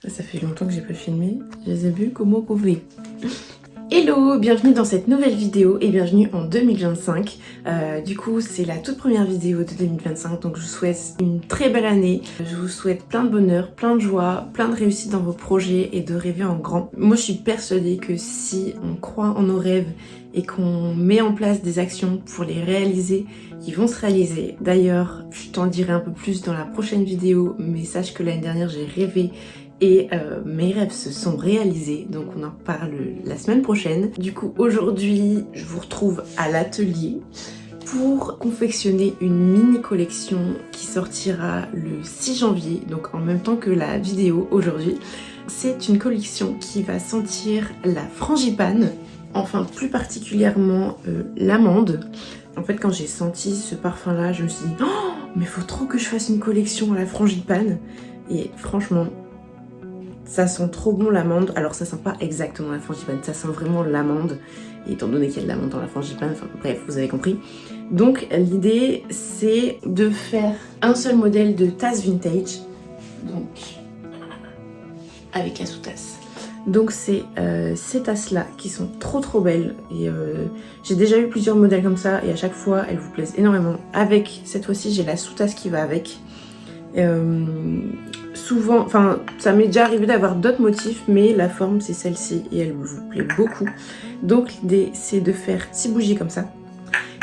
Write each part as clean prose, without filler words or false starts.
Ça fait longtemps que j'ai pas filmé. Je les ai vus comment vous pouvez. Hello, bienvenue dans cette nouvelle vidéo et bienvenue en 2025. Du coup, c'est la toute première vidéo de 2025, donc je vous souhaite une très belle année. Je vous souhaite plein de bonheur, plein de joie, plein de réussite dans vos projets et de rêver en grand. Moi, je suis persuadée que si on croit en nos rêves et qu'on met en place des actions pour les réaliser, ils vont se réaliser. D'ailleurs, je t'en dirai un peu plus dans la prochaine vidéo, mais sache que l'année dernière, j'ai rêvé et mes rêves se sont réalisés, donc on en parle la semaine prochaine. Du coup, aujourd'hui, je vous retrouve à l'atelier pour confectionner une mini collection qui sortira le 6 janvier, donc en même temps que la vidéo aujourd'hui. C'est une collection qui va sentir la frangipane, enfin plus particulièrement l'amande. En fait, quand j'ai senti ce parfum-là, je me suis dit « Oh, mais faut trop que je fasse une collection à la frangipane !» Et franchement, ça sent trop bon l'amande. Alors ça sent pas exactement la frangipane, ça sent vraiment l'amande. Et étant donné qu'il y a de l'amande dans la frangipane, enfin bref, vous avez compris. Donc l'idée c'est de faire un seul modèle de tasse vintage. Donc avec la sous-tasse. Donc c'est ces tasses là qui sont trop belles. Et j'ai déjà eu plusieurs modèles comme ça et à chaque fois elles vous plaisent énormément. Avec cette fois-ci j'ai la sous-tasse qui va avec. Souvent, enfin ça m'est déjà arrivé d'avoir d'autres motifs, mais la forme c'est celle-ci et elle vous plaît beaucoup. Donc l'idée c'est de faire 6 bougies comme ça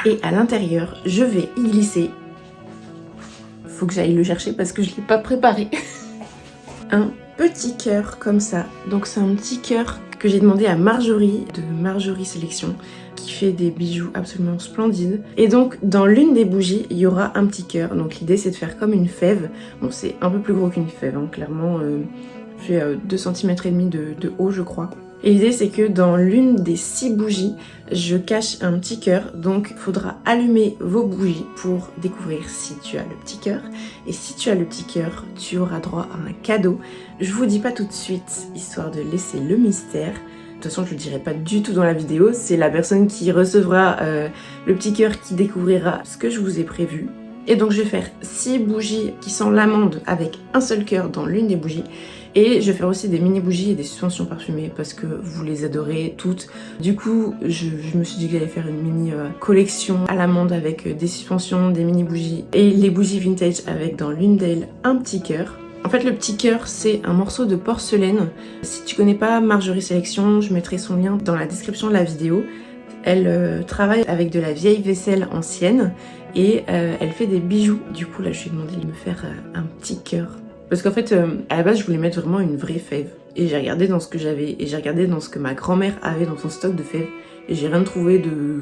et à l'intérieur je vais y glisser, faut que j'aille le chercher parce que je ne l'ai pas préparé, un petit cœur comme ça. Donc c'est un petit cœur que j'ai demandé à Marjorie de Marjorie Sélection, qui fait des bijoux absolument splendides. Et donc dans l'une des bougies il y aura un petit cœur. Donc l'idée c'est de faire comme une fève. Bon, c'est un peu plus gros qu'une fève hein, clairement, fait 2 cm et demi de haut je crois. Et l'idée c'est que dans l'une des 6 bougies je cache un petit cœur. Donc il faudra allumer vos bougies pour découvrir si tu as le petit cœur. Et si tu as le petit cœur, tu auras droit à un cadeau. Je vous dis pas tout de suite, histoire de laisser le mystère. De toute façon, je ne le dirai pas du tout dans la vidéo. C'est la personne qui recevra le petit cœur qui découvrira ce que je vous ai prévu. Et donc, je vais faire 6 bougies qui sentent l'amande avec un seul cœur dans l'une des bougies. Et je vais faire aussi des mini bougies et des suspensions parfumées parce que vous les adorez toutes. Du coup, je me suis dit que j'allais faire une mini collection à l'amande avec des suspensions, des mini bougies et les bougies vintage avec dans l'une d'elles un petit cœur. En fait, le petit cœur, c'est un morceau de porcelaine. Si tu connais pas Marjorie Sélection, je mettrai son lien dans la description de la vidéo. Elle travaille avec de la vieille vaisselle ancienne et elle fait des bijoux. Du coup, là, je lui ai demandé de me faire un petit cœur. Parce qu'en fait, à la base, je voulais mettre vraiment une vraie fève. Et j'ai regardé dans ce que j'avais, et j'ai regardé dans ce que ma grand-mère avait dans son stock de fèves. Et j'ai rien trouvé de...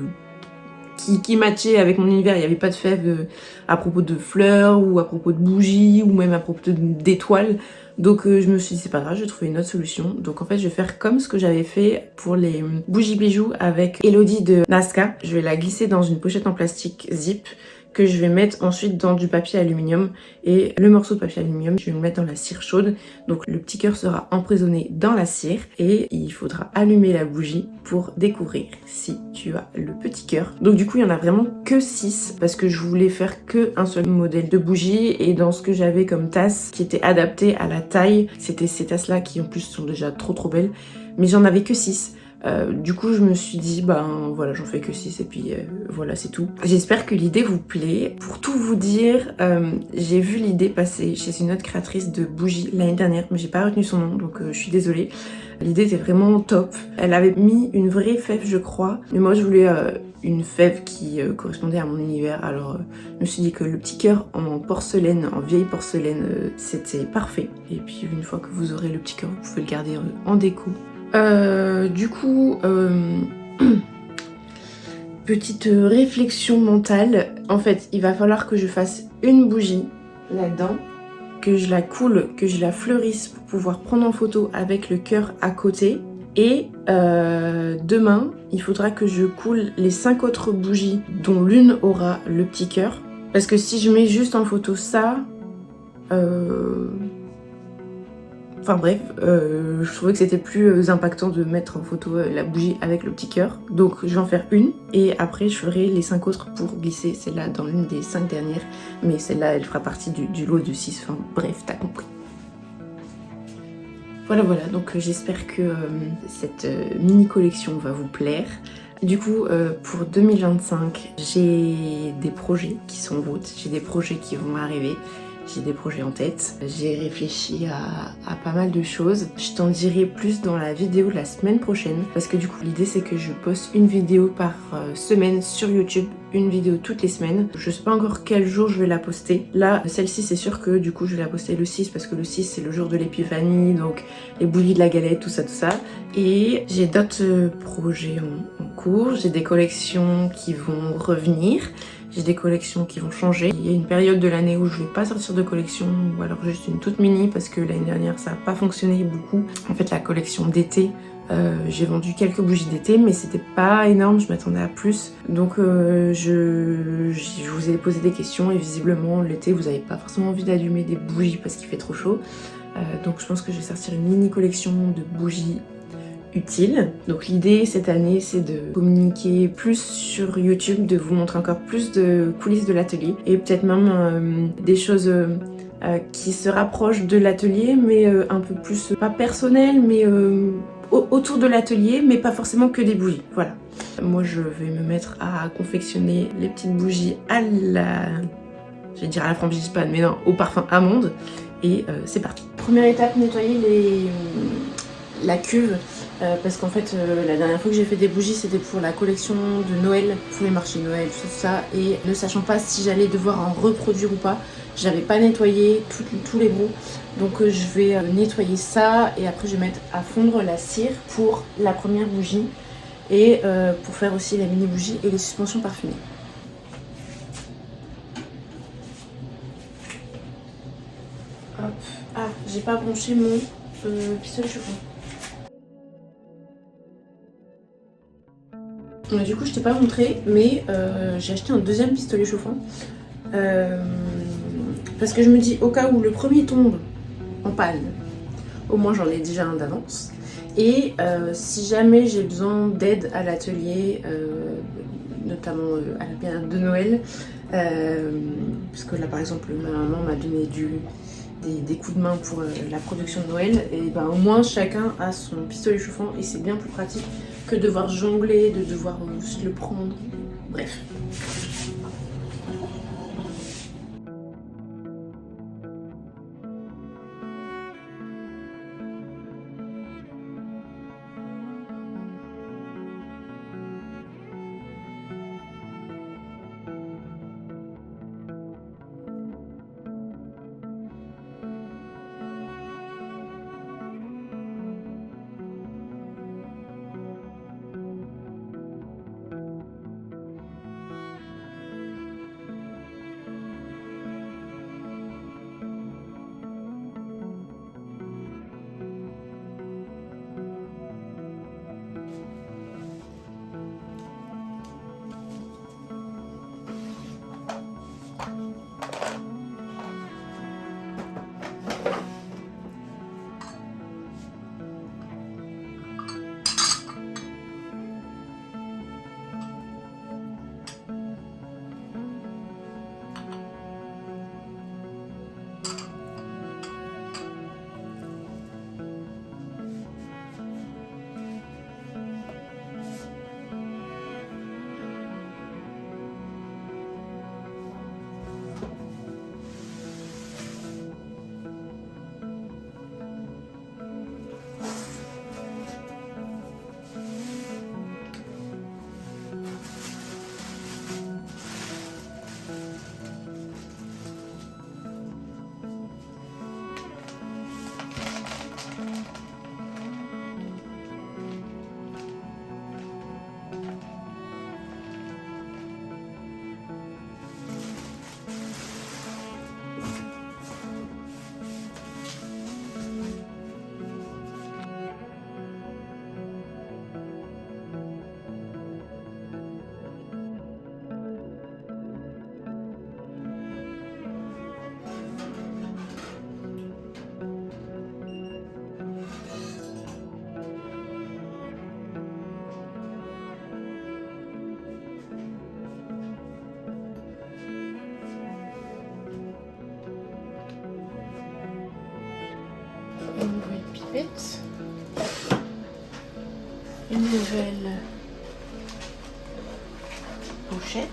qui matchait avec mon univers. Il n'y avait pas de fèves à propos de fleurs ou à propos de bougies ou même à propos d'étoiles. Donc je me suis dit c'est pas grave, je vais trouver une autre solution. Donc en fait je vais faire comme ce que j'avais fait pour les bougies bijoux avec Elodie de Nazca. Je vais la glisser dans une pochette en plastique zip que je vais mettre ensuite dans du papier aluminium. Et le morceau de papier aluminium, je vais le mettre dans la cire chaude. Donc le petit cœur sera emprisonné dans la cire et il faudra allumer la bougie pour découvrir si tu as le petit cœur. Donc du coup, il y en a vraiment que 6 parce que je voulais faire que un seul modèle de bougie et dans ce que j'avais comme tasse qui était adaptée à la taille, c'était ces tasses-là qui en plus sont déjà trop belles, mais j'en avais que 6. Du coup je me suis dit ben voilà, j'en fais que 6 et puis voilà, c'est tout. J'espère que l'idée vous plaît. Pour tout vous dire, j'ai vu l'idée passer chez une autre créatrice de bougies l'année dernière, mais j'ai pas retenu son nom donc je suis désolée. L'idée était vraiment top. Elle avait mis une vraie fève je crois, mais moi je voulais une fève qui correspondait à mon univers. Alors je me suis dit que le petit cœur en porcelaine, en vieille porcelaine, c'était parfait. Et puis une fois que vous aurez le petit cœur, vous pouvez le garder en déco. Du coup, petite réflexion mentale. En fait, il va falloir que je fasse une bougie là-dedans, que je la coule, que je la fleurisse pour pouvoir prendre en photo avec le cœur à côté. Et demain, il faudra que je coule les 5 autres bougies dont l'une aura le petit cœur. Parce que si je mets juste en photo ça... Enfin bref, je trouvais que c'était plus impactant de mettre en photo la bougie avec le petit cœur. Donc je vais en faire une et après je ferai les 5 autres pour glisser celle-là dans l'une des 5 dernières. Mais celle-là elle fera partie du lot de 6, enfin bref, t'as compris. Voilà, voilà, donc j'espère que cette mini collection va vous plaire. Du coup, pour 2025, j'ai des projets qui sont en route, j'ai des projets qui vont arriver, j'ai des projets en tête. J'ai réfléchi à pas mal de choses. Je t'en dirai plus dans la vidéo de la semaine prochaine, parce que du coup, l'idée c'est que je poste une vidéo par semaine sur YouTube, une vidéo toutes les semaines. Je sais pas encore quel jour je vais la poster. Là, celle-ci, c'est sûr que du coup, je vais la poster le 6, parce que le 6, c'est le jour de l'épiphanie, donc les bouillies de la galette, tout ça, tout ça. Et j'ai d'autres projets en cours, j'ai des collections qui vont revenir, j'ai des collections qui vont changer. Il y a une période de l'année où je vais pas sortir de collection, ou alors juste une toute mini, parce que l'année dernière ça n'a pas fonctionné beaucoup. En fait, la collection d'été, j'ai vendu quelques bougies d'été, mais c'était pas énorme, je m'attendais à plus. Donc je vous ai posé des questions et visiblement l'été vous avez pas forcément envie d'allumer des bougies parce qu'il fait trop chaud. Donc je pense que je vais sortir une mini collection de bougies utiles. Donc l'idée cette année c'est de communiquer plus sur YouTube, de vous montrer encore plus de coulisses de l'atelier et peut-être même des choses qui se rapprochent de l'atelier mais un peu plus, pas personnel mais autour de l'atelier mais pas forcément que des bougies. Voilà. Moi je vais me mettre à confectionner les petites bougies à la... j'allais dire à la frangipane mais non, au parfum amande. Et c'est parti. Première étape, nettoyer la cuve. Parce qu'en fait, la dernière fois que j'ai fait des bougies, c'était pour la collection de Noël, pour les marchés Noël, tout ça. Et ne sachant pas si j'allais devoir en reproduire ou pas, j'avais pas nettoyé tous les bouts. Donc je vais nettoyer ça et après je vais mettre à fondre la cire pour la première bougie. Et pour faire aussi la mini bougie et les suspensions parfumées. Hop. Ah, j'ai pas branché mon pistolet chauffe-eau. Du coup, je t'ai pas montré, mais j'ai acheté un deuxième pistolet chauffant. Parce que je me dis, au cas où le premier tombe en panne, au moins j'en ai déjà un d'avance. Et si jamais j'ai besoin d'aide à l'atelier, notamment à la période de Noël, parce que là par exemple ma maman m'a donné des coups de main pour la production de Noël, et ben au moins chacun a son pistolet chauffant et c'est bien plus pratique que de devoir jongler, de devoir juste le prendre. Bref. ensuite une nouvelle pochette.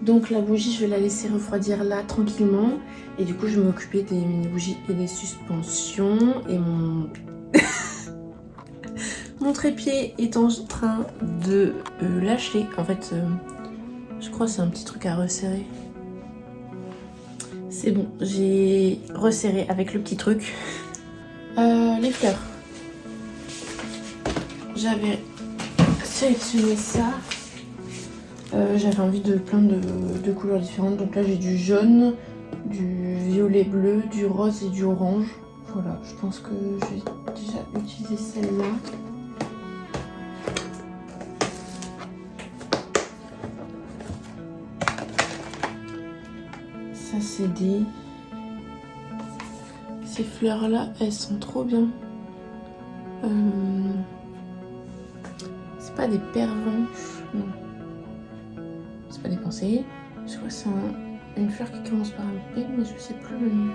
Donc la bougie, je vais la laisser refroidir là tranquillement. Et du coup, je vais m'occuper des mini bougies et des suspensions. Et mon mon trépied est en train de lâcher. En fait, je crois que c'est un petit truc à resserrer. C'est bon, j'ai resserré avec le petit truc. Les fleurs. J'avais sélectionné ça. J'avais envie de plein de couleurs différentes. Donc là, j'ai du jaune, du violet bleu, du rose et du orange. Voilà, je pense que je vais déjà utiliser celle-là. Ça, c'est des... Ces fleurs-là, elles sont trop bien. C'est pas des pervenches, non. C'est pas des pensées. Je crois que c'est une fleur qui commence par un P, mais je sais plus le nom.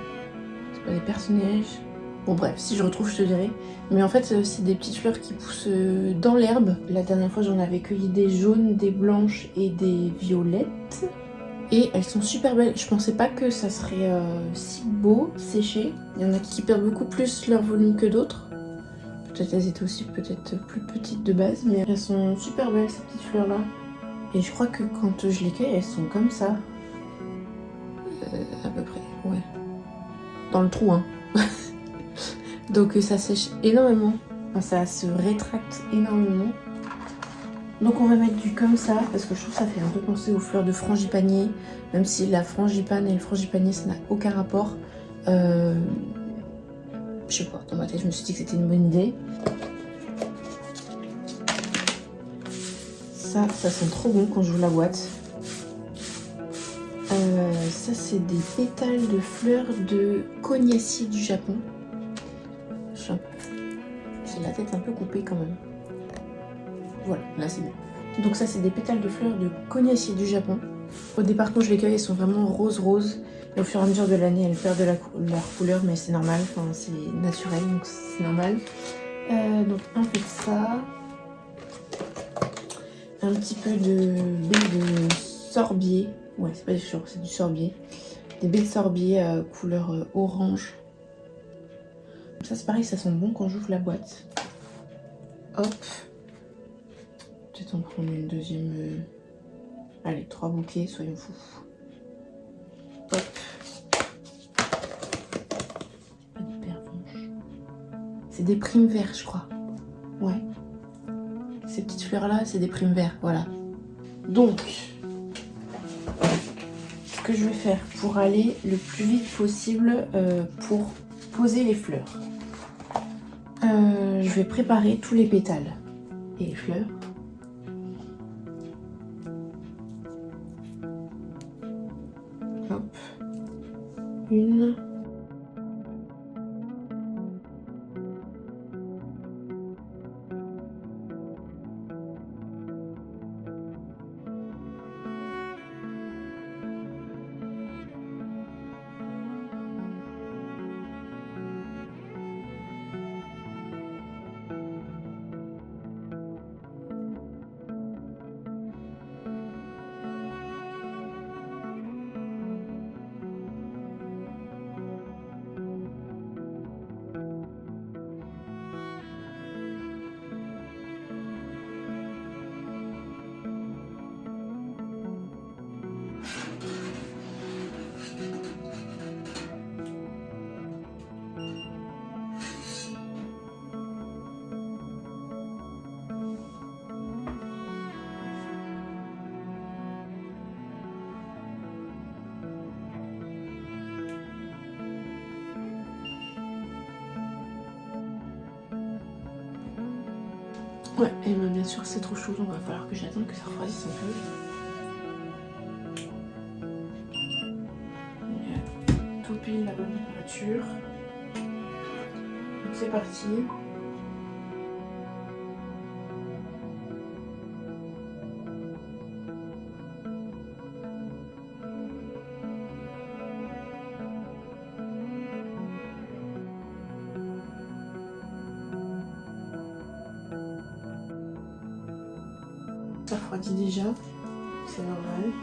C'est pas des personnages. Bon bref, si je retrouve, je te dirai. Mais en fait, c'est aussi des petites fleurs qui poussent dans l'herbe. La dernière fois, j'en avais cueilli des jaunes, des blanches et des violettes. Et elles sont super belles. Je pensais pas que ça serait si beau séché. Il y en a qui perdent beaucoup plus leur volume que d'autres. Peut-être elles étaient aussi peut-être plus petites de base, mais elles sont super belles ces petites fleurs là. Et je crois que quand je les cueille, elles sont comme ça. À peu près, ouais. Dans le trou, hein. Donc ça sèche énormément. Enfin, ça se rétracte énormément. Donc on va mettre du comme ça, parce que je trouve que ça fait un peu penser aux fleurs de frangipanier. Même si la frangipane et le frangipanier, ça n'a aucun rapport. Je sais pas, dans ma tête, je me suis dit que c'était une bonne idée. Ça sent trop bon quand j'ouvre la boîte. Ça, c'est des pétales de fleurs de cognacier du Japon. J'ai la tête un peu coupée quand même. Voilà, là c'est bon. Donc ça, c'est des pétales de fleurs de cognacier du Japon. Au départ, quand je les cueille, elles sont vraiment rose-rose. Et au fur et à mesure de l'année, elles perdent leur couleur, mais c'est normal. Enfin, c'est naturel, donc c'est normal. Donc un peu de ça. Un petit peu de baie de sorbier. Ouais, c'est pas des fleurs, c'est du sorbier. Des baies de sorbier couleur orange. Ça, c'est pareil, ça sent bon quand j'ouvre la boîte. Hop. Peut-être en prendre une deuxième. Allez, 3 bouquets, soyons fous. Hop. Pas des pervenches. C'est des primes verts, je crois. Ouais. Ces petites fleurs-là, c'est des primes verts, voilà. Donc, ce que je vais faire pour aller le plus vite possible pour poser les fleurs. Je vais préparer tous les pétales et les fleurs. Hop. Une. Ouais, et ben bien sûr c'est trop chaud, donc il va falloir que j'attende que ça refroidisse un peu. Et tout pile la bonne température. Donc c'est parti. Ça refroidit déjà, c'est normal.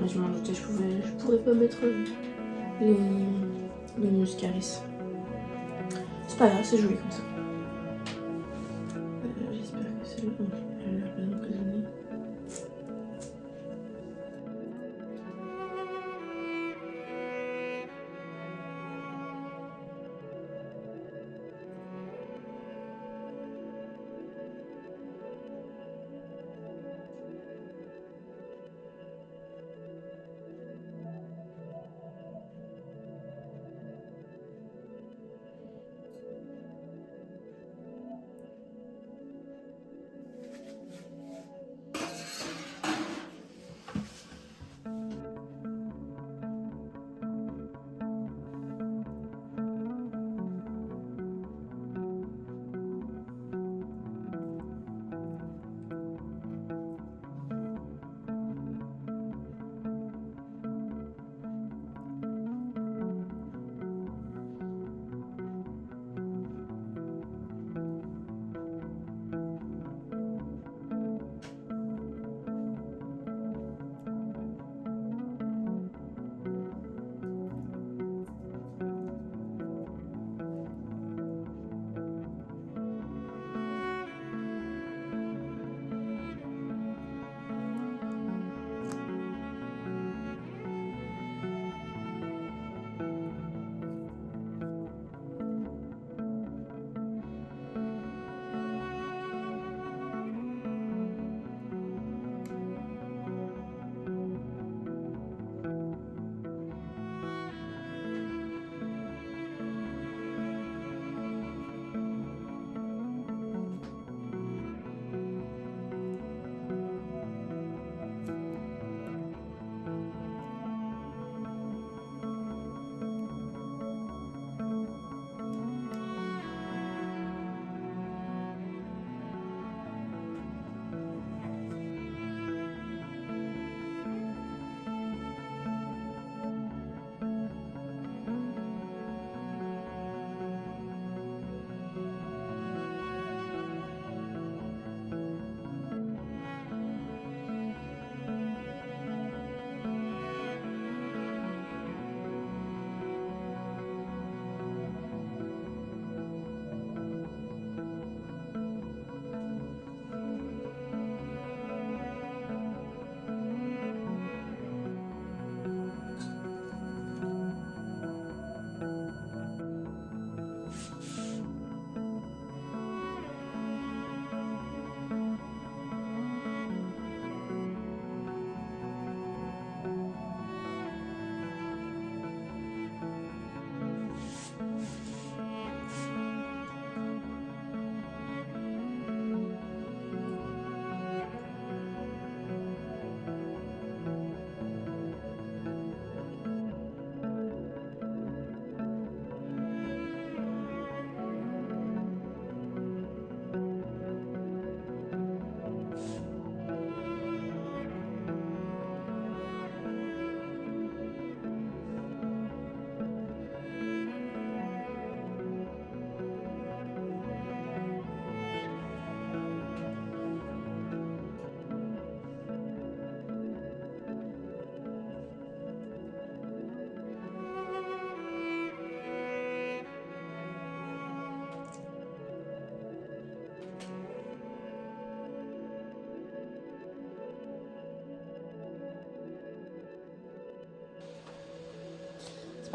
Je m'en doutais, je pourrais pas mettre les muscaris. C'est pas grave, c'est joli comme ça. J'espère que c'est le bon. Elle a l'air bien emprisonnée.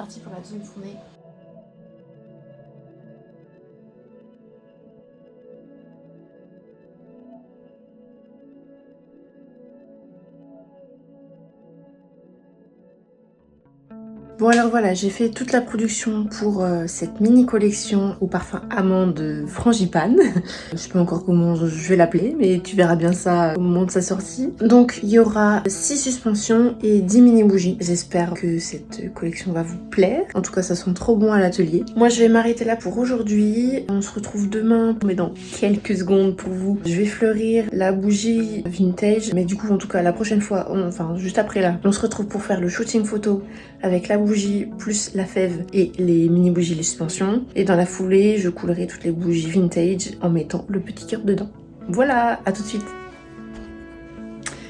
parti pour la deuxième fournée. Bon alors voilà, j'ai fait toute la production pour cette mini collection au parfum amande frangipane. Je sais pas encore comment je vais l'appeler, mais tu verras bien ça au moment de sa sortie. Donc il y aura 6 suspensions et 10 mini bougies. J'espère que cette collection va vous plaire. En tout cas, ça sent trop bon à l'atelier. Moi, je vais m'arrêter là pour aujourd'hui. On se retrouve demain, mais dans quelques secondes pour vous. Je vais fleurir la bougie vintage, mais du coup, en tout cas, la prochaine fois, enfin juste après là, on se retrouve pour faire le shooting photo avec la bougie plus la fève et les mini bougies, les suspensions. Et dans la foulée, je coulerai toutes les bougies vintage en mettant le petit cœur dedans. Voilà, à tout de suite.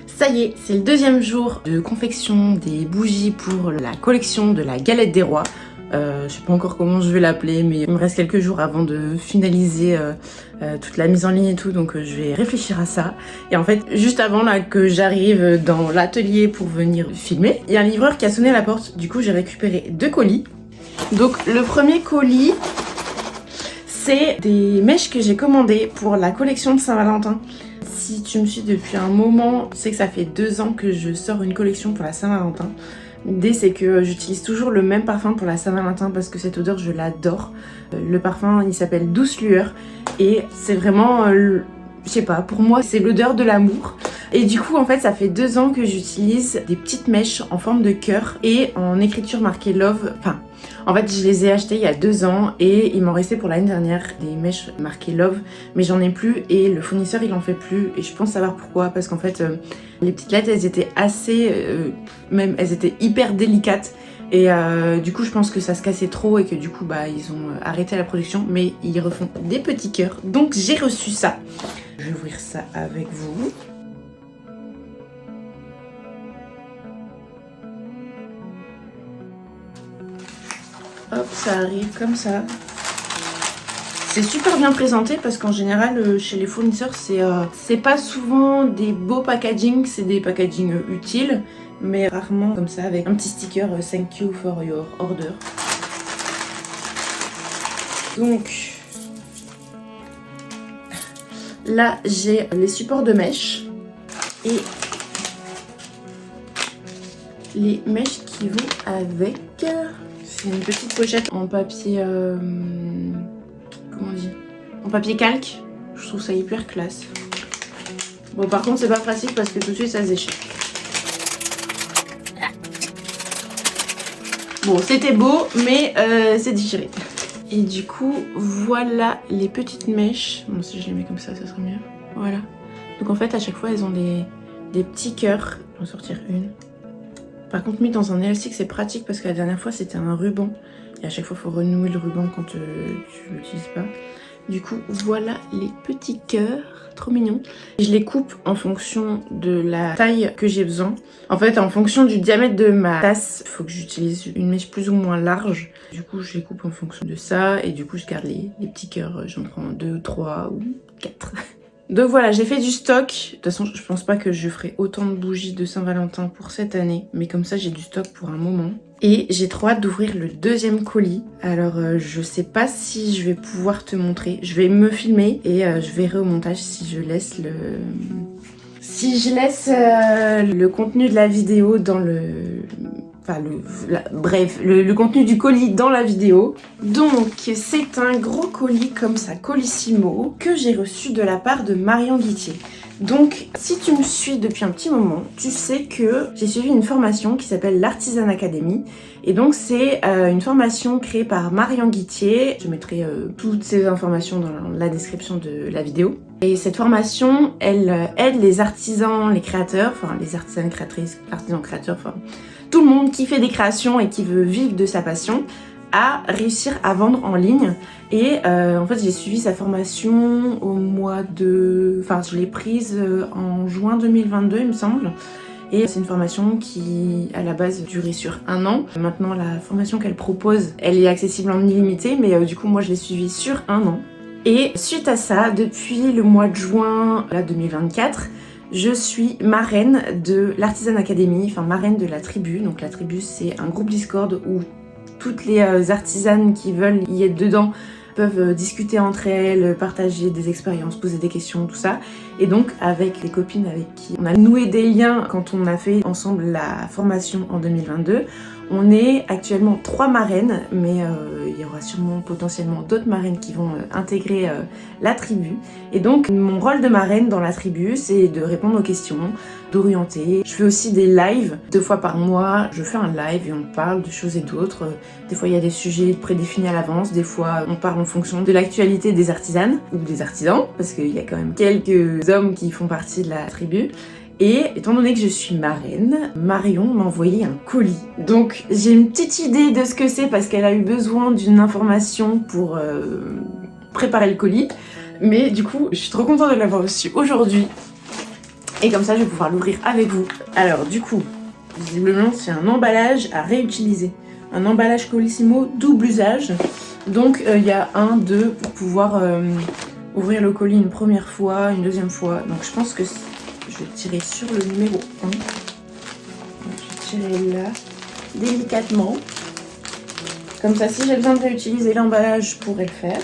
Ça y est, c'est le deuxième jour de confection des bougies pour la collection de la galette des rois. Je sais pas encore comment je vais l'appeler, mais il me reste quelques jours avant de finaliser toute la mise en ligne et tout, donc je vais réfléchir à ça. Et en fait, juste avant là que j'arrive dans l'atelier pour venir filmer, il y a un livreur qui a sonné à la porte. Du coup, j'ai récupéré 2 colis. Donc le premier colis, c'est des mèches que j'ai commandées pour la collection de Saint-Valentin. Si tu me suis depuis un moment, tu sais que ça fait 2 ans que je sors une collection pour la Saint-Valentin. L'idée c'est que j'utilise toujours le même parfum pour la Saint-Valentin parce que cette odeur je l'adore. Le parfum il s'appelle Douce Lueur et c'est vraiment, je sais pas, pour moi c'est l'odeur de l'amour. Et du coup en fait ça fait 2 ans que j'utilise des petites mèches en forme de cœur et en écriture marquée Love. Enfin, en fait je les ai achetées il y a 2 ans et il m'en restait pour l'année dernière des mèches marquées Love, mais j'en ai plus et le fournisseur il en fait plus et je pense savoir pourquoi, parce qu'en fait les petites lettres elles étaient assez, même elles étaient hyper délicates et du coup je pense que ça se cassait trop et que du coup bah ils ont arrêté la production, mais ils refont des petits cœurs. Donc j'ai reçu ça. Je vais ouvrir ça avec vous. Hop, ça arrive comme ça. C'est super bien présenté parce qu'en général chez les fournisseurs c'est pas souvent des beaux packaging, c'est des packaging utiles, mais rarement comme ça avec un petit sticker thank you for your order. Donc là j'ai les supports de mèches et les mèches qui vont avec. C'est une petite pochette en papier, comment on dit, en papier calque. Je trouve ça hyper classe. Bon par contre c'est pas pratique parce que tout de suite ça se déchire. Bon c'était beau mais c'est déchiré. Et du coup voilà les petites mèches. Bon si je les mets comme ça serait mieux. Voilà. Donc en fait à chaque fois elles ont des petits cœurs. Je vais en sortir une. Par contre, mis dans un élastique, c'est pratique parce que la dernière fois, c'était un ruban. Et à chaque fois, il faut renouer le ruban quand tu l'utilises pas. Du coup, voilà les petits cœurs. Trop mignons. Je les coupe en fonction de la taille que j'ai besoin. En fait, en fonction du diamètre de ma tasse, il faut que j'utilise une mèche plus ou moins large. Du coup, je les coupe en fonction de ça. Et du coup, je garde les petits cœurs. J'en prends 2, 3 ou 4. Donc voilà, j'ai fait du stock. De toute façon, je pense pas que je ferai autant de bougies de Saint-Valentin pour cette année. Mais comme ça, j'ai du stock pour un moment. Et j'ai trop hâte d'ouvrir le deuxième colis. Alors, je sais pas si je vais pouvoir te montrer. Je vais me filmer et je verrai au montage si je laisse le... Si je laisse le contenu de la vidéo dans le... Enfin, bref, le contenu du colis dans la vidéo. Donc, c'est un gros colis comme ça, colissimo, que j'ai reçu de la part de Marion Guittier. Donc, si tu me suis depuis un petit moment, tu sais que j'ai suivi une formation qui s'appelle l'Artisan Academy. Et donc, c'est une formation créée par Marion Guittier. Je mettrai toutes ces informations dans la description de la vidéo. Et cette formation, elle aide les artisans, les créateurs, enfin les artisanes créatrices, artisans créateurs, enfin tout le monde qui fait des créations et qui veut vivre de sa passion à réussir à vendre en ligne. Et en fait j'ai suivi sa formation au mois de... Enfin je l'ai prise en juin 2022 il me semble. Et c'est une formation qui à la base durait sur 1 an. Maintenant la formation qu'elle propose elle est accessible en illimité, mais du coup moi je l'ai suivie sur 1 an. Et suite à ça, depuis le mois de juin là, 2024, je suis marraine de l'Artisan Academy, enfin marraine de la tribu. Donc la tribu c'est un groupe Discord où toutes les artisanes qui veulent y être dedans peuvent discuter entre elles, partager des expériences, poser des questions, tout ça. Et donc avec les copines avec qui on a noué des liens quand on a fait ensemble la formation en 2022, on est actuellement 3 marraines, mais il y aura sûrement potentiellement d'autres marraines qui vont intégrer la tribu. Et donc mon rôle de marraine dans la tribu, c'est de répondre aux questions, d'orienter. Je fais aussi des lives 2 fois par mois. Je fais un live et on parle de choses et d'autres. Des fois il y a des sujets prédéfinis à l'avance, des fois on parle en fonction de l'actualité des artisanes ou des artisans, parce qu'il y a quand même quelques hommes qui font partie de la tribu. Et étant donné que je suis marraine, Marion m'a envoyé un colis. Donc j'ai une petite idée de ce que c'est parce qu'elle a eu besoin d'une information pour préparer le colis. Mais du coup, je suis trop contente de l'avoir reçu aujourd'hui. Et comme ça, je vais pouvoir l'ouvrir avec vous. Alors du coup, visiblement, c'est un emballage à réutiliser. Un emballage Colissimo double usage. Donc il y a 1, 2 pour pouvoir ouvrir le colis une première fois, une deuxième fois. Donc je pense que je vais tirer sur le numéro 1. Donc, je vais tirer là, délicatement. Comme ça, si j'ai besoin de réutiliser l'emballage, je pourrais le faire.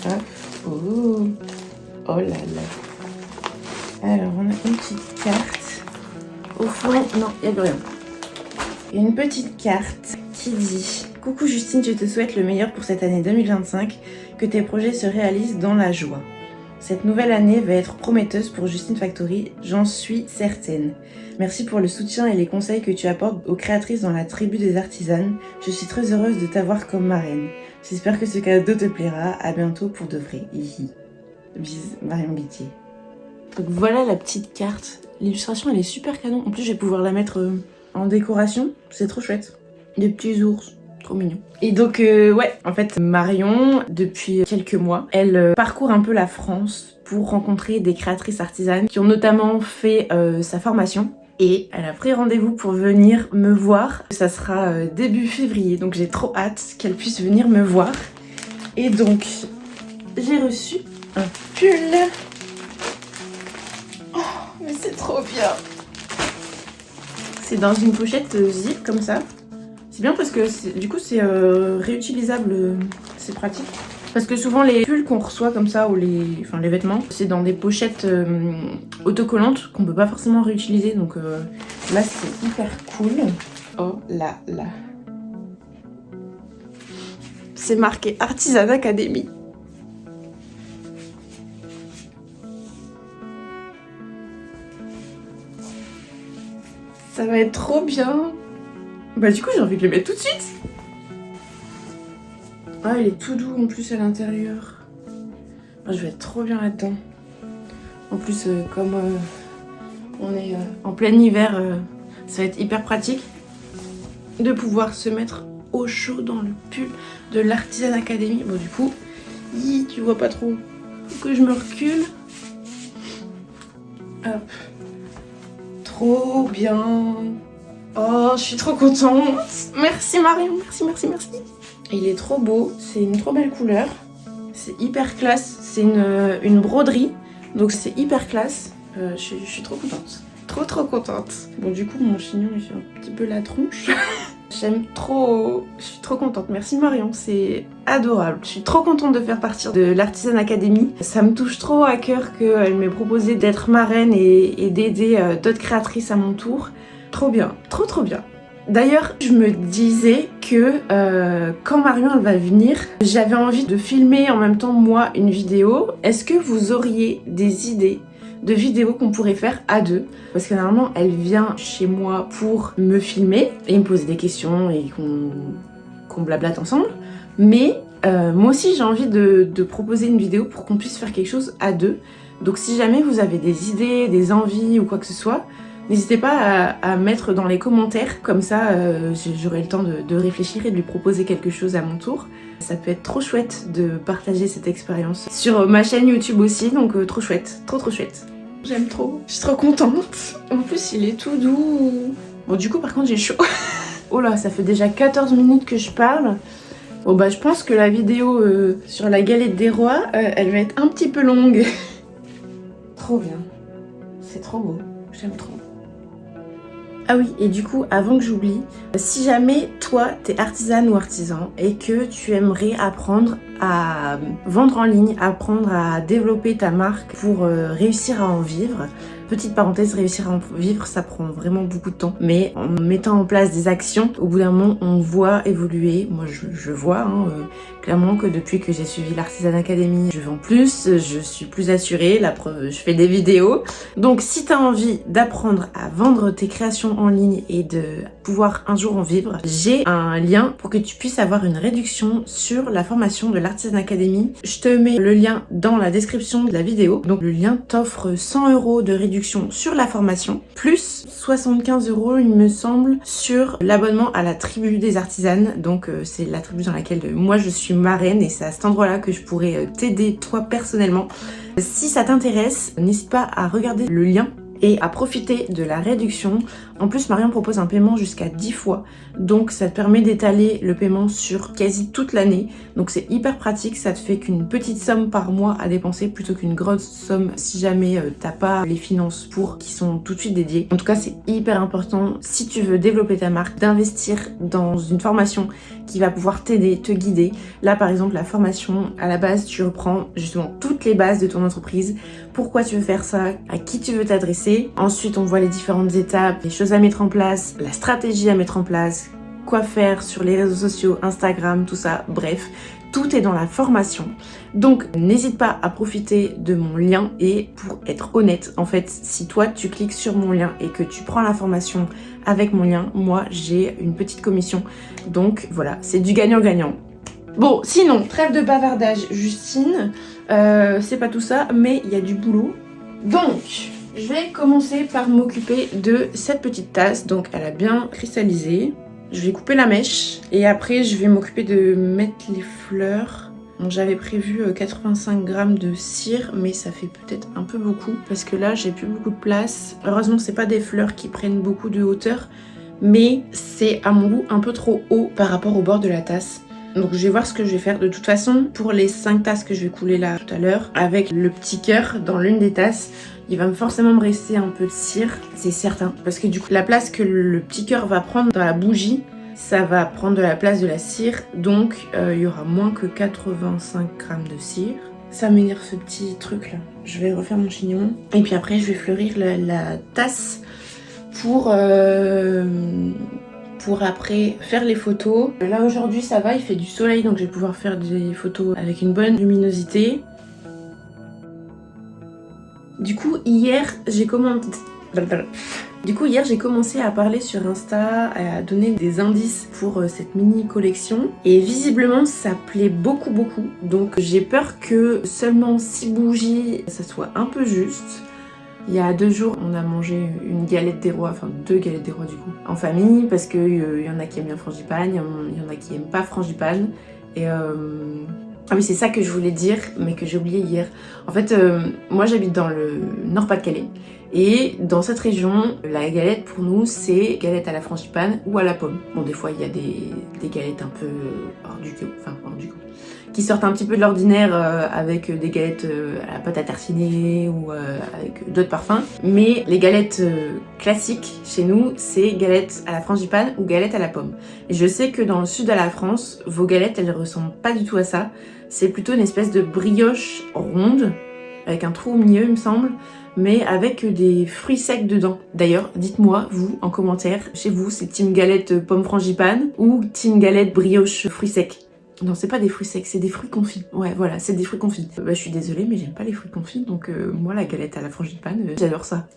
Hop. Oh. Oh là là. Alors, on a une petite carte. Au fond, non, il n'y a rien. Il y a une petite carte qui dit « Coucou Justine, je te souhaite le meilleur pour cette année 2025, que tes projets se réalisent dans la joie. Cette nouvelle année va être prometteuse pour Justine Factory, j'en suis certaine. Merci pour le soutien et les conseils que tu apportes aux créatrices dans la tribu des artisanes. Je suis très heureuse de t'avoir comme marraine. J'espère que ce cadeau te plaira. À bientôt pour de vrai. Hihi. Bise, Marion Bittier. » Donc voilà la petite carte. L'illustration elle est super canon. En plus je vais pouvoir la mettre en décoration. C'est trop chouette. Des petits ours. Trop mignon. Et donc ouais, en fait Marion, depuis quelques mois, elle parcourt un peu la France pour rencontrer des créatrices artisanes qui ont notamment fait sa formation. Et elle a pris rendez-vous pour venir me voir. Ça sera début février, donc j'ai trop hâte qu'elle puisse venir me voir. Et donc, j'ai reçu un pull. Oh, mais c'est trop bien. C'est dans une pochette zip comme ça. C'est bien parce que du coup c'est réutilisable, c'est pratique. Parce que souvent les pulls qu'on reçoit comme ça ou les vêtements, c'est dans des pochettes autocollantes qu'on peut pas forcément réutiliser. Donc là c'est hyper cool. Oh là là. C'est marqué Artisan Academy. Ça va être trop bien. Bah du coup j'ai envie de le mettre tout de suite. Ah il est tout doux en plus à l'intérieur. Ah, je vais être trop bien là-dedans. En plus comme on est en plein hiver, ça va être hyper pratique de pouvoir se mettre au chaud dans le pull de l'Artisan Academy. Bon du coup, tu vois pas trop. Faut que je me recule. Hop. Trop bien. Oh, je suis trop contente. Merci Marion, merci, merci, merci. Il est trop beau, c'est une trop belle couleur. C'est hyper classe, c'est une broderie, donc c'est hyper classe. Je suis trop contente. Trop trop contente. Bon du coup mon chignon il fait un petit peu la tronche. J'aime trop, je suis trop contente. Merci Marion, c'est adorable. Je suis trop contente de faire partie de l'Artisan Academy. Ça me touche trop à cœur qu'elle m'ait proposé d'être marraine et d'aider d'autres créatrices à mon tour. Trop bien, trop trop bien. D'ailleurs, je me disais que quand Marion elle va venir, j'avais envie de filmer en même temps moi une vidéo. Est-ce que vous auriez des idées de vidéos qu'on pourrait faire à deux? Parce que normalement elle vient chez moi pour me filmer et me poser des questions et qu'on blablate ensemble. Mais moi aussi j'ai envie de proposer une vidéo pour qu'on puisse faire quelque chose à deux. Donc si jamais vous avez des idées, des envies ou quoi que ce soit, n'hésitez pas à mettre dans les commentaires, comme ça j'aurai le temps de réfléchir et de lui proposer quelque chose à mon tour. Ça peut être trop chouette de partager cette expérience sur ma chaîne YouTube aussi, donc trop chouette, trop trop chouette. J'aime trop, je suis trop contente. En plus il est tout doux. Bon du coup par contre j'ai chaud. Oh là, ça fait déjà 14 minutes que je parle. Bon bah je pense que la vidéo sur la galette des rois, elle va être un petit peu longue. Trop bien, c'est trop beau, j'aime trop. Ah oui, et du coup, avant que j'oublie, si jamais toi, t'es artisane ou artisan et que tu aimerais apprendre à vendre en ligne, apprendre à développer ta marque pour réussir à en vivre, petite parenthèse, réussir à en vivre, ça prend vraiment beaucoup de temps. Mais en mettant en place des actions, au bout d'un moment, on voit évoluer. Moi, je vois clairement que depuis que j'ai suivi l'Artisan Academy, je vends plus, je suis plus assurée. La preuve, je fais des vidéos. Donc, si tu as envie d'apprendre à vendre tes créations en ligne et de pouvoir un jour en vivre, j'ai un lien pour que tu puisses avoir une réduction sur la formation de l'Artisan Academy. Je te mets le lien dans la description de la vidéo. Donc, le lien t'offre 100 € de réduction sur la formation, plus 75 € il me semble sur l'abonnement à la tribu des artisanes. Donc c'est la tribu dans laquelle moi je suis marraine et c'est à cet endroit là que je pourrais t'aider toi personnellement. Si ça t'intéresse, n'hésite pas à regarder le lien et à profiter de la réduction. En plus, Marion propose un paiement jusqu'à 10 fois, donc ça te permet d'étaler le paiement sur quasi toute l'année. Donc c'est hyper pratique, ça te fait qu'une petite somme par mois à dépenser plutôt qu'une grosse somme si jamais t'as pas les finances pour qui sont tout de suite dédiées. En tout cas, c'est hyper important si tu veux développer ta marque d'investir dans une formation qui va pouvoir t'aider, te guider. Là par exemple, la formation à la base, tu reprends justement toutes les bases de ton entreprise, pourquoi tu veux faire ça, à qui tu veux t'adresser. Ensuite, on voit les différentes étapes, les choses à mettre en place, la stratégie à mettre en place, quoi faire sur les réseaux sociaux, Instagram, tout ça, bref, tout est dans la formation. Donc n'hésite pas à profiter de mon lien et pour être honnête, en fait, si toi tu cliques sur mon lien et que tu prends la formation avec mon lien, moi j'ai une petite commission. Donc voilà, c'est du gagnant-gagnant. Bon, sinon, trêve de bavardage, Justine, c'est pas tout ça, mais il y a du boulot. Donc, je vais commencer par m'occuper de cette petite tasse. Donc elle a bien cristallisé. Je vais couper la mèche et après je vais m'occuper de mettre les fleurs. Bon, j'avais prévu 85 grammes de cire, mais ça fait peut-être un peu beaucoup parce que là j'ai plus beaucoup de place. Heureusement c'est pas des fleurs qui prennent beaucoup de hauteur, mais c'est à mon goût un peu trop haut par rapport au bord de la tasse. Donc je vais voir ce que je vais faire. De toute façon, pour les 5 tasses que je vais couler là tout à l'heure, avec le petit cœur dans l'une des tasses, il va forcément me rester un peu de cire, c'est certain. Parce que du coup, la place que le petit cœur va prendre dans la bougie, ça va prendre de la place de la cire. Donc il y aura moins que 85 grammes de cire. Ça m'énerve ce petit truc là. Je vais refaire mon chignon. Et puis après, je vais fleurir la tasse pour après faire les photos. Là aujourd'hui ça va, il fait du soleil donc je vais pouvoir faire des photos avec une bonne luminosité. Du coup hier j'ai commencé à parler sur Insta, à donner des indices pour cette mini collection et visiblement ça plaît beaucoup. Donc j'ai peur que seulement 6 bougies ça soit un peu juste. Il y a 2 jours, on a mangé une galette des rois, enfin 2 galettes des rois du coup, en famille, parce qu'il y en a qui aiment bien frangipane, il y en a qui aiment pas frangipane. Et ah oui, c'est ça que je voulais dire, mais que j'ai oublié hier. En fait, moi j'habite dans le Nord-Pas-de-Calais, et dans cette région, la galette pour nous, c'est galette à la frangipane ou à la pomme. Bon, des fois, il y a des galettes un peu hors du coup, qui sortent un petit peu de l'ordinaire avec des galettes à la pâte à tartiner ou avec d'autres parfums. Mais les galettes classiques chez nous, c'est galettes à la frangipane ou galettes à la pomme. Et je sais que dans le sud de la France, vos galettes, elles ressemblent pas du tout à ça. C'est plutôt une espèce de brioche ronde, avec un trou au milieu, il me semble, mais avec des fruits secs dedans. D'ailleurs, dites-moi, vous, en commentaire, chez vous, c'est team galette pomme frangipane ou team galette brioche fruits secs? Non, c'est pas des fruits secs, c'est des fruits confits. Ouais, voilà, c'est des fruits confits. Je suis désolée, mais j'aime pas les fruits confits, donc moi, la galette à la frangipane, j'adore ça.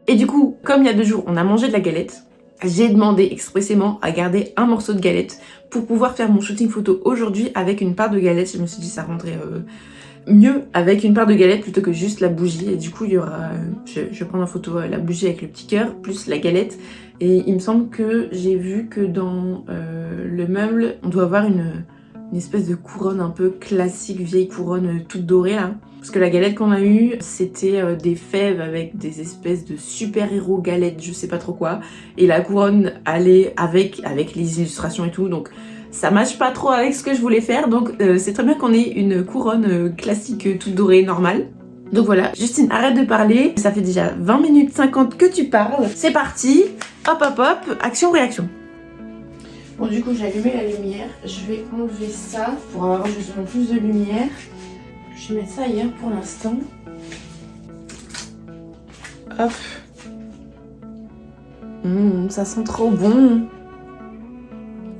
Et du coup, comme il y a 2 jours, on a mangé de la galette, j'ai demandé expressément à garder un morceau de galette pour pouvoir faire mon shooting photo aujourd'hui avec une part de galette. Je me suis dit ça rendrait mieux avec une part de galette plutôt que juste la bougie. Et du coup, il y aura, je vais prendre en photo la bougie avec le petit cœur plus la galette. Et il me semble que j'ai vu que dans le meuble, on doit avoir une espèce de couronne un peu classique, vieille couronne toute dorée là. Parce que la galette qu'on a eue, c'était des fèves avec des espèces de super-héros galettes, je sais pas trop quoi. Et la couronne allait avec les illustrations et tout, donc ça matche pas trop avec ce que je voulais faire. Donc c'est très bien qu'on ait une couronne classique toute dorée, normale. Donc voilà, Justine, arrête de parler. Ça fait déjà 20 minutes 50 que tu parles. C'est parti. Hop, hop, hop. Action, réaction. Bon, du coup, j'ai allumé la lumière. Je vais enlever ça pour avoir justement plus de lumière. Je vais mettre ça ailleurs pour l'instant. Hop. Ça sent trop bon.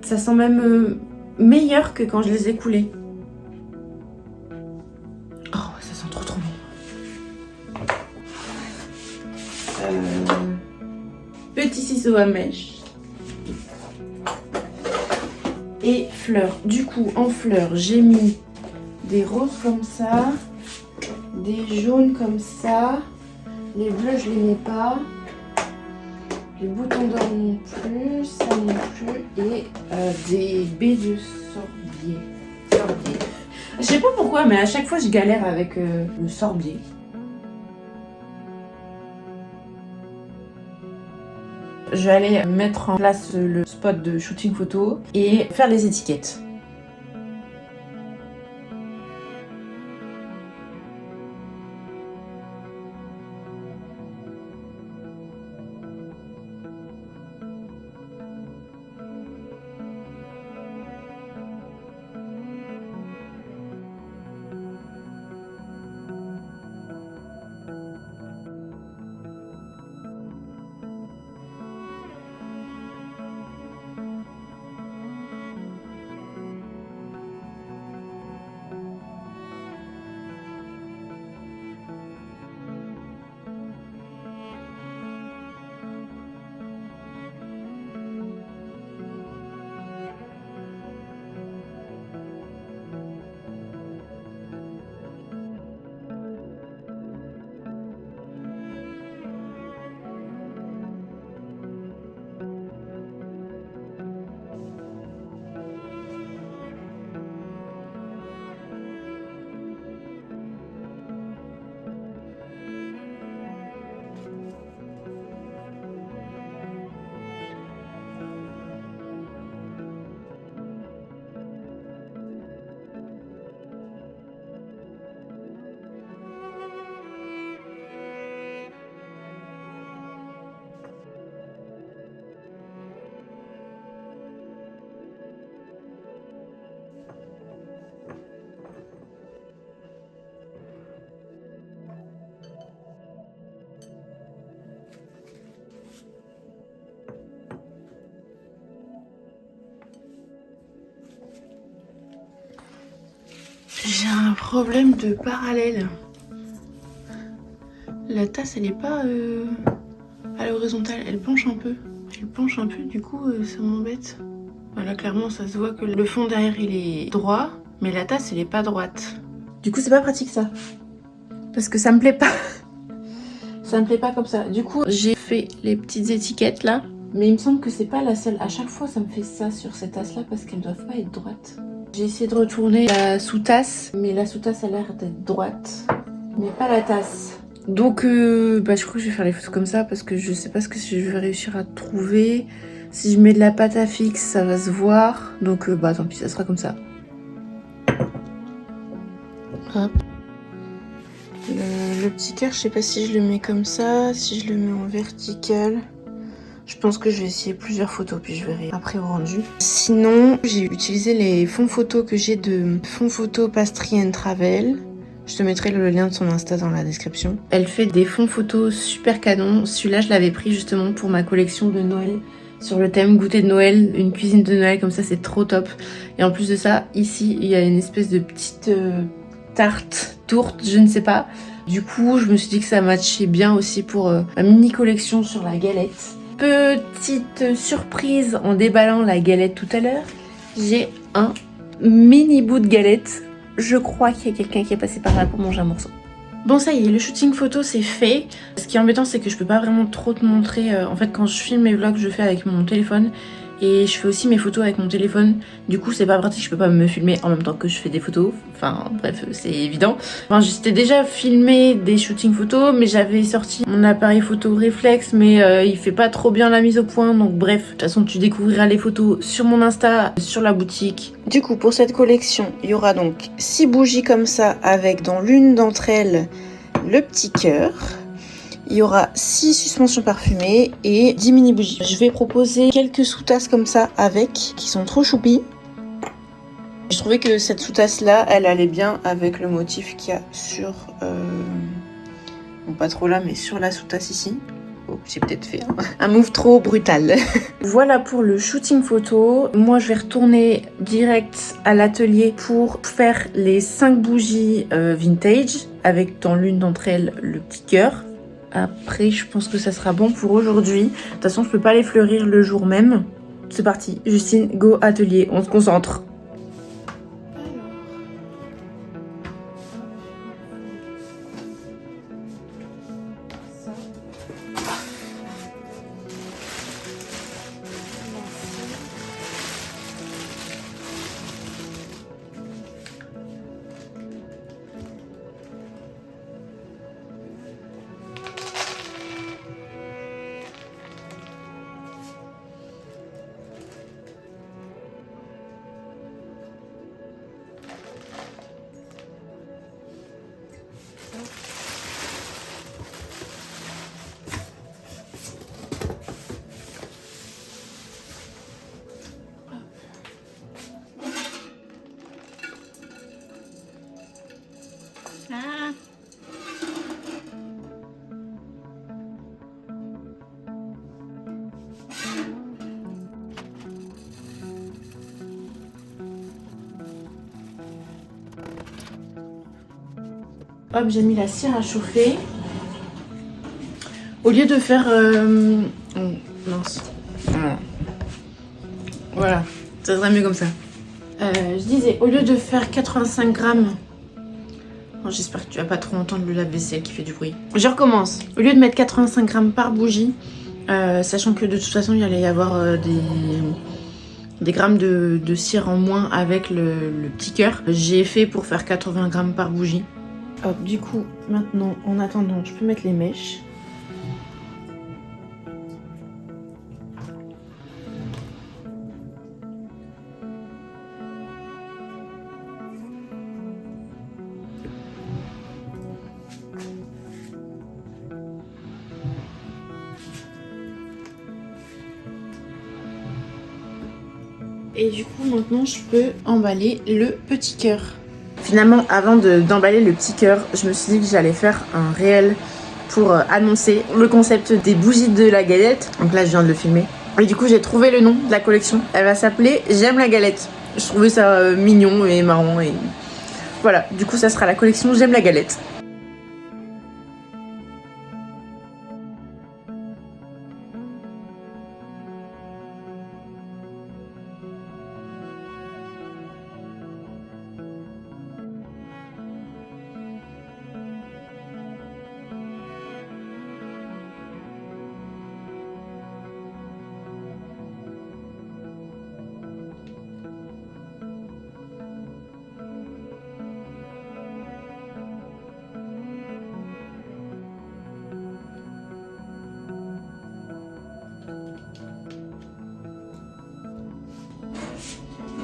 Ça sent même meilleur que quand je les ai coulés. Oh, ça sent trop bon. Petit ciseau à mèche. Et fleurs. Du coup, en fleurs, j'ai mis des roses comme ça, des jaunes comme ça, les bleus, je les mets pas, les boutons d'or non plus, ça non plus, et des baies de sorbier. Je sais pas pourquoi, mais à chaque fois, je galère avec le sorbier. Je vais aller mettre en place le spot de shooting photo et faire les étiquettes. J'ai un problème de parallèle. La tasse, elle est pas à l'horizontale, elle penche un peu. Elle penche un peu, du coup, ça m'embête. Voilà, clairement, ça se voit que le fond derrière, il est droit, mais la tasse, elle est pas droite. Du coup, c'est pas pratique, ça. Parce que ça me plaît pas. Ça me plaît pas comme ça. Du coup, j'ai fait les petites étiquettes, là. Mais il me semble que c'est pas la seule. À chaque fois, ça me fait ça sur cette tasse-là, parce qu'elles doivent pas être droites. J'ai essayé de retourner la sous-tasse, mais la sous-tasse a l'air d'être droite, mais pas la tasse. Donc je crois que je vais faire les photos comme ça parce que je sais pas ce que je vais réussir à trouver. Si je mets de la pâte à fixe, ça va se voir. Donc tant pis, ça sera comme ça. Hop. Le petit cœur, je sais pas si je le mets comme ça, si je le mets en vertical. Je pense que je vais essayer plusieurs photos, puis je verrai après au rendu. Sinon, j'ai utilisé les fonds photos que j'ai de Fonds Photo Pastry and Travel. Je te mettrai le lien de son Insta dans la description. Elle fait des fonds photos super canons. Celui-là, je l'avais pris justement pour ma collection de Noël. Sur le thème goûter de Noël, une cuisine de Noël, comme ça, c'est trop top. Et en plus de ça, ici, il y a une espèce de petite tourte, je ne sais pas. Du coup, je me suis dit que ça matchait bien aussi pour ma mini collection sur la galette. Petite surprise en déballant la galette tout à l'heure, j'ai un mini bout de galette. Je crois qu'il y a quelqu'un qui est passé par là pour manger un morceau. Bon, ça y est, le shooting photo c'est fait. Ce qui est embêtant, c'est que je peux pas vraiment trop te montrer. En fait, quand je filme mes vlogs, je fais avec mon téléphone. Et je fais aussi mes photos avec mon téléphone. Du coup, c'est pas pratique, je peux pas me filmer en même temps que je fais des photos. Enfin, bref, c'est évident. Enfin, j'étais déjà filmé des shootings photos, mais j'avais sorti mon appareil photo réflexe, mais il fait pas trop bien la mise au point. Donc bref, de toute façon, tu découvriras les photos sur mon Insta, sur la boutique. Du coup, pour cette collection, il y aura donc 6 bougies comme ça, avec dans l'une d'entre elles le petit cœur. Il y aura 6 suspensions parfumées et 10 mini bougies. Je vais proposer quelques sous-tasses comme ça avec, qui sont trop choupies. Je trouvais que cette sous-tasse là, elle allait bien avec le motif qu'il y a sur... Bon, pas trop là, mais sur la sous-tasse ici. Oh, j'ai peut-être fait un move trop brutal. Voilà pour le shooting photo. Moi, je vais retourner direct à l'atelier pour faire les 5 bougies vintage, avec dans l'une d'entre elles le petit cœur. Après, je pense que ça sera bon pour aujourd'hui. De toute façon, je peux pas les fleurir le jour même. C'est parti. Justine, go atelier. On se concentre. Ah. Hop, j'ai mis la cire à chauffer. Au lieu de faire... Oh, mince. Voilà, ça serait mieux comme ça. Je disais, au lieu de faire 85 grammes... J'espère que tu vas pas trop entendre le lave-vaisselle qui fait du bruit. Je recommence. Au lieu de mettre 85 grammes par bougie, sachant que de toute façon il allait y avoir des grammes de cire en moins avec le petit cœur, j'ai fait pour faire 80 grammes par bougie. Hop, du coup, maintenant, en attendant, je peux mettre les mèches. Et du coup, maintenant, je peux emballer le petit cœur. Finalement, avant d'emballer le petit cœur, je me suis dit que j'allais faire un réel pour annoncer le concept des bougies de la galette. Donc là, je viens de le filmer. Et du coup, j'ai trouvé le nom de la collection. Elle va s'appeler J'aime la galette. Je trouvais ça mignon et marrant. Et voilà, du coup, ça sera la collection J'aime la galette.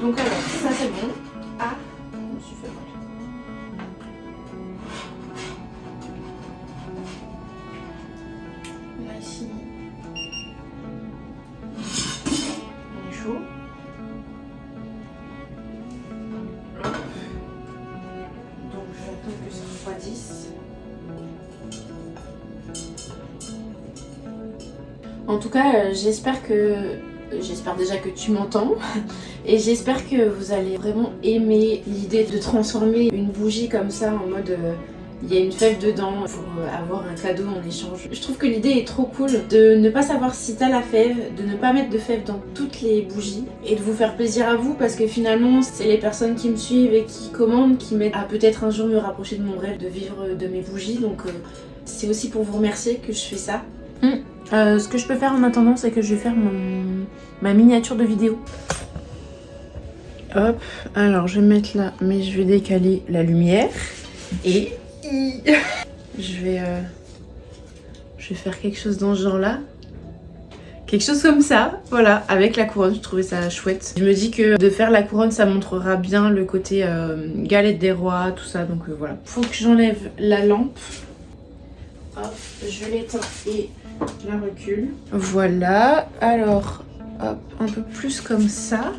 Donc alors, ça c'est bon. Ah, je me suis fait mal. Là ici, on est chaud. Hop. Donc j'attends que ça refroidisse. En tout cas, j'espère déjà que tu m'entends et j'espère que vous allez vraiment aimer l'idée de transformer une bougie comme ça en mode il y a une fève dedans pour avoir un cadeau en échange. Je trouve que l'idée est trop cool de ne pas savoir si t'as la fève, de ne pas mettre de fève dans toutes les bougies et de vous faire plaisir à vous parce que finalement c'est les personnes qui me suivent et qui commandent qui m'aident à peut-être un jour me rapprocher de mon rêve de vivre de mes bougies, donc c'est aussi pour vous remercier que je fais ça. Ce que je peux faire en attendant, c'est que je vais faire ma miniature de vidéo. Hop, alors je vais mettre là, mais je vais décaler la lumière. Et je vais faire quelque chose dans ce genre-là. Quelque chose comme ça, voilà, avec la couronne, je trouvais ça chouette. Je me dis que de faire la couronne, ça montrera bien le côté galette des rois, tout ça, donc voilà. Faut que j'enlève la lampe. hop, je l'éteins et je la recule. Voilà, alors hop, un peu plus comme ça.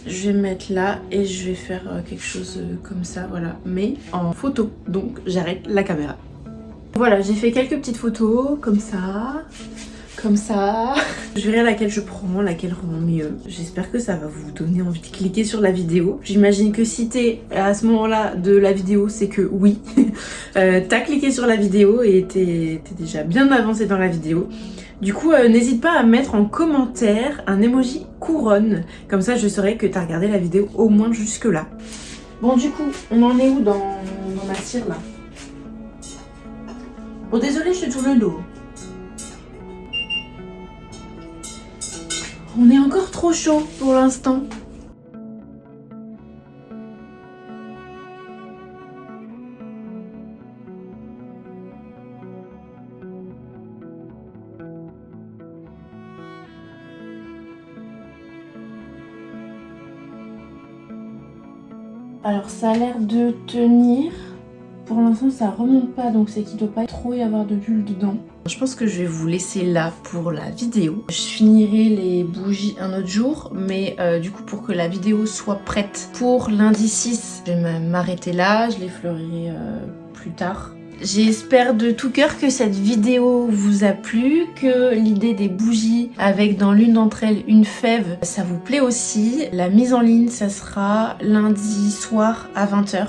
Je vais mettre là et je vais faire quelque chose comme ça, voilà, mais en photo. Donc j'arrête la caméra. Voilà, j'ai fait quelques petites photos comme ça. Comme ça. Je verrai laquelle je prends, laquelle rend mieux. J'espère que ça va vous donner envie de cliquer sur la vidéo. J'imagine que si t'es à ce moment-là de la vidéo, c'est que oui. T'as cliqué sur la vidéo et t'es déjà bien avancé dans la vidéo. Du coup, n'hésite pas à mettre en commentaire un emoji couronne. Comme ça, je saurai que t'as regardé la vidéo au moins jusque là. Bon, du coup, on en est où dans ma cire là? Bon, désolé, je te tourne le dos. On est encore trop chaud pour l'instant. Alors ça a l'air de tenir. Pour l'instant ça remonte pas, donc c'est qu'il doit pas trop y avoir de bulles dedans. Je pense que je vais vous laisser là pour la vidéo. Je finirai les bougies un autre jour, mais du coup pour que la vidéo soit prête pour lundi 6, je vais m'arrêter là, je les fleurirai plus tard. J'espère de tout cœur que cette vidéo vous a plu, que l'idée des bougies avec dans l'une d'entre elles une fève, ça vous plaît aussi. La mise en ligne, ça sera lundi soir à 20 h.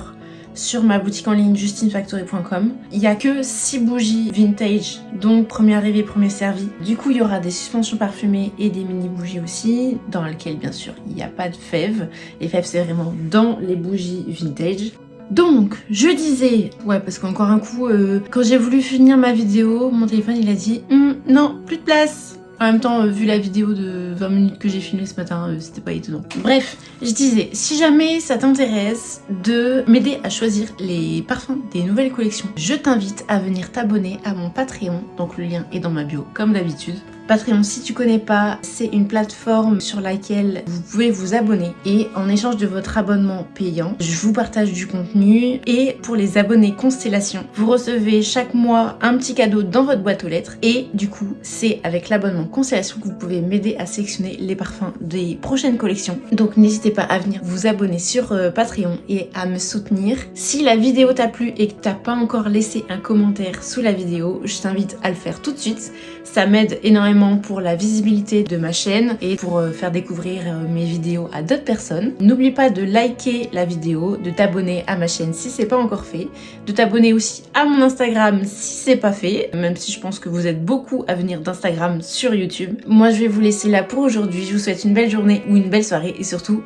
Sur ma boutique en ligne justinefactory.com. Il n'y a que 6 bougies vintage, donc premier arrivé, premier servi. Du coup, il y aura des suspensions parfumées et des mini bougies aussi, dans lesquelles bien sûr il n'y a pas de fèves. Les fèves, c'est vraiment dans les bougies vintage. Donc, je disais, ouais, parce qu'encore un coup, quand j'ai voulu finir ma vidéo, mon téléphone il a dit non, plus de place. En même temps, vu la vidéo de 20 minutes que j'ai filmée ce matin, c'était pas étonnant. Bref, je disais, si jamais ça t'intéresse de m'aider à choisir les parfums des nouvelles collections, je t'invite à venir t'abonner à mon Patreon. Donc le lien est dans ma bio, comme d'habitude. Patreon, si tu connais pas, c'est une plateforme sur laquelle vous pouvez vous abonner et en échange de votre abonnement payant, je vous partage du contenu et pour les abonnés Constellation, vous recevez chaque mois un petit cadeau dans votre boîte aux lettres et du coup, c'est avec l'abonnement Constellation que vous pouvez m'aider à sélectionner les parfums des prochaines collections. Donc n'hésitez pas à venir vous abonner sur Patreon et à me soutenir. Si la vidéo t'a plu et que t'as pas encore laissé un commentaire sous la vidéo, je t'invite à le faire tout de suite. Ça m'aide énormément pour la visibilité de ma chaîne et pour faire découvrir mes vidéos à d'autres personnes. N'oublie pas de liker la vidéo, de t'abonner à ma chaîne si c'est pas encore fait, de t'abonner aussi à mon Instagram si c'est pas fait, même si je pense que vous êtes beaucoup à venir d'Instagram sur YouTube. Moi je vais vous laisser là pour aujourd'hui, je vous souhaite une belle journée ou une belle soirée et surtout,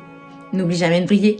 n'oublie jamais de briller.